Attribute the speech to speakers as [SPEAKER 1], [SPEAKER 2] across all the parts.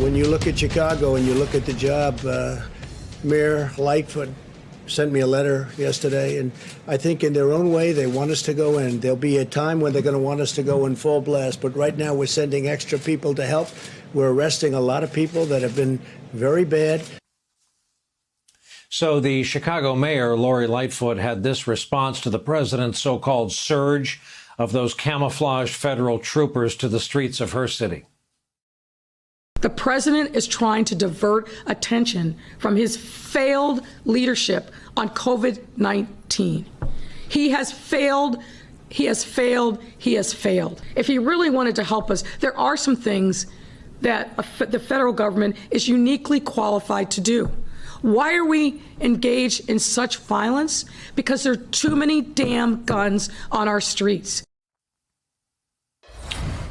[SPEAKER 1] When you look at Chicago and you look at the job, Mayor Lightfoot sent me a letter yesterday, and I think in their own way they want us to go in. There'll be a time when they're going to want us to go in full blast, but right now we're sending extra people to help. We're arresting a lot of people that have been very bad.
[SPEAKER 2] So the Chicago mayor, Lori Lightfoot, had this response to the president's so-called surge of those camouflaged federal troopers to the streets of her city.
[SPEAKER 3] The president is trying to divert attention from his failed leadership on COVID-19. He has failed. He has failed. He has failed. If he really wanted to help us, there are some things that the federal government is uniquely qualified to do. Why are we engaged in such violence? Because there are too many damn guns on our streets.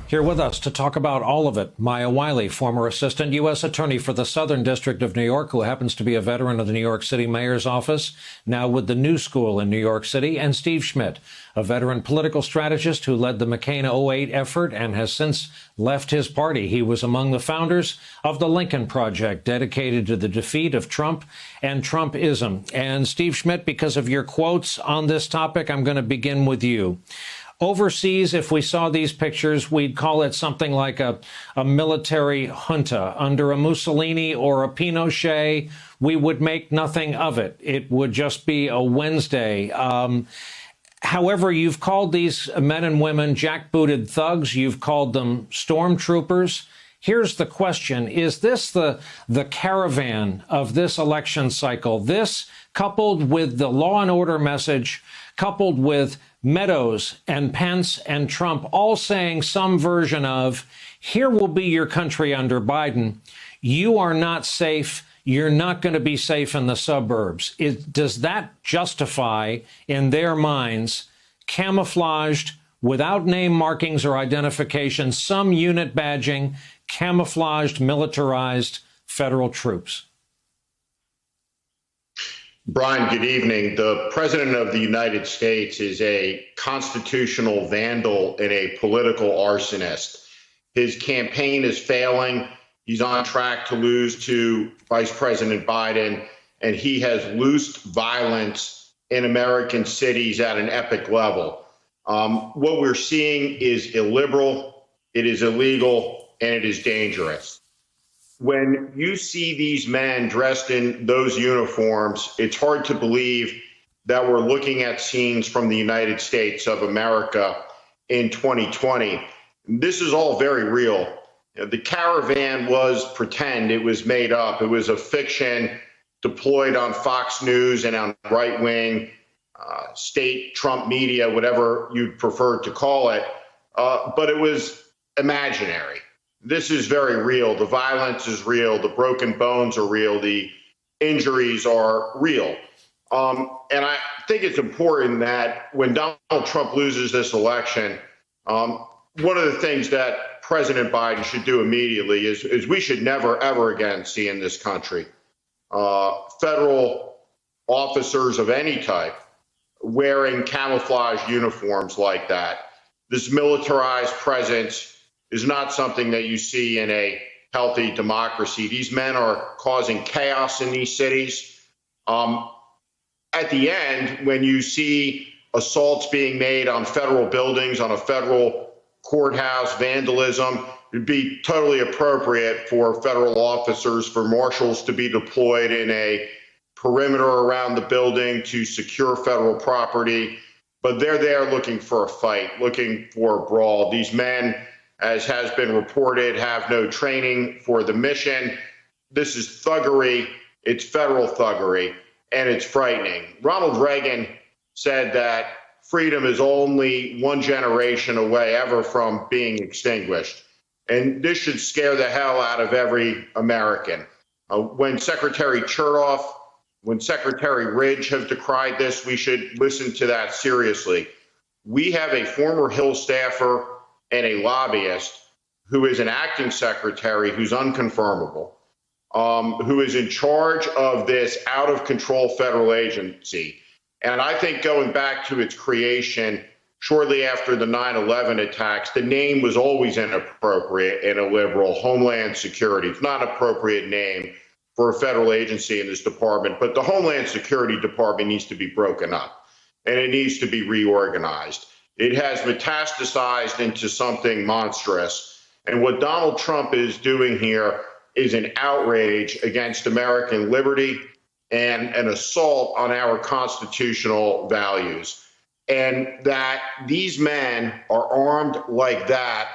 [SPEAKER 2] Here with us to talk about all of it, Maya Wiley, former assistant U.S. attorney for the Southern District of New York, who happens to be a veteran of the New York City mayor's office, now with the New School in New York City, and Steve Schmidt, a veteran political strategist who led the McCain 08 effort and has since left his party. He was among the founders of the Lincoln Project, dedicated to the defeat of Trump and Trumpism. And Steve Schmidt, because of your quotes on this topic, I'm going to begin with you. Overseas, if we saw these pictures, we'd call it something like a military junta. Under a Mussolini or a Pinochet, we would make nothing of it. It would just be a Wednesday. However, you've called these men and women jackbooted thugs. You've called them stormtroopers. Here's the question. Is this the caravan of this election cycle? This, coupled with the law and order message, coupled with Meadows and Pence and Trump all saying some version of, here will be your country under Biden. You are not safe. You're not going to be safe in the suburbs. Does that justify, in their minds, camouflaged, without name markings or identification, some unit badging, camouflaged, militarized federal troops?
[SPEAKER 4] Brian, good evening. The President of the United States is a constitutional vandal and a political arsonist. His campaign is failing. He's on track to lose to Vice President Biden, and he has loosed violence in American cities at an epic level. What we're seeing is illiberal, it is illegal, and it is dangerous. When you see these men dressed in those uniforms, it's hard to believe that we're looking at scenes from the United States of America in 2020. This is all very real. The caravan was pretend. It was made up. It was a fiction deployed on Fox News and on right-wing state Trump media, whatever you'd prefer to call it. But it was imaginary. This is very real. The violence is real. The broken bones are real. The injuries are real. And I think it's important that when Donald Trump loses this election, one of the things that President Biden should do immediately is we should never, ever again see in this country federal officers of any type wearing camouflage uniforms like that. This militarized presence is not something that you see in a healthy democracy. These men are causing chaos in these cities. At the end, when you see assaults being made on federal buildings, on a federal courthouse, vandalism, it'd be totally appropriate for federal officers, for marshals to be deployed in a perimeter around the building to secure federal property. But they're there looking for a fight, looking for a brawl. These men, as has been reported, have no training for the mission. This is thuggery. It's federal thuggery, and it's frightening. Ronald Reagan said that freedom is only one generation away ever from being extinguished. And this should scare the hell out of every American. When Secretary Chertoff, when Secretary Ridge have decried this, we should listen to that seriously. We have a former Hill staffer and a lobbyist who is an acting secretary who's unconfirmable, who is in charge of this out-of-control federal agency. And I think going back to its creation shortly after the 9/11 attacks, the name was always inappropriate in a liberal. Homeland Security. It's not an appropriate name for a federal agency in this department, but the Homeland Security Department needs to be broken up and it needs to be reorganized. It has metastasized into something monstrous. And what Donald Trump is doing here is an outrage against American liberty and an assault on our constitutional values. And that these men are armed like that,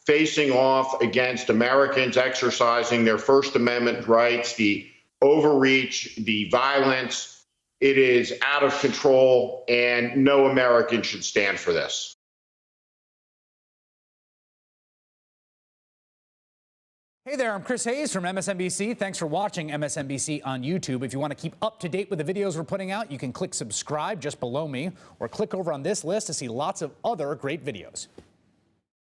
[SPEAKER 4] facing off against Americans exercising their First Amendment rights, the overreach, the violence. It is out of control, and no American should stand for this.
[SPEAKER 5] Hey there, I'm Chris Hayes from MSNBC. Thanks for watching MSNBC on YouTube. If you want to keep up to date with the videos we're putting out, you can click subscribe just below me or click over on this list to see lots of other great videos.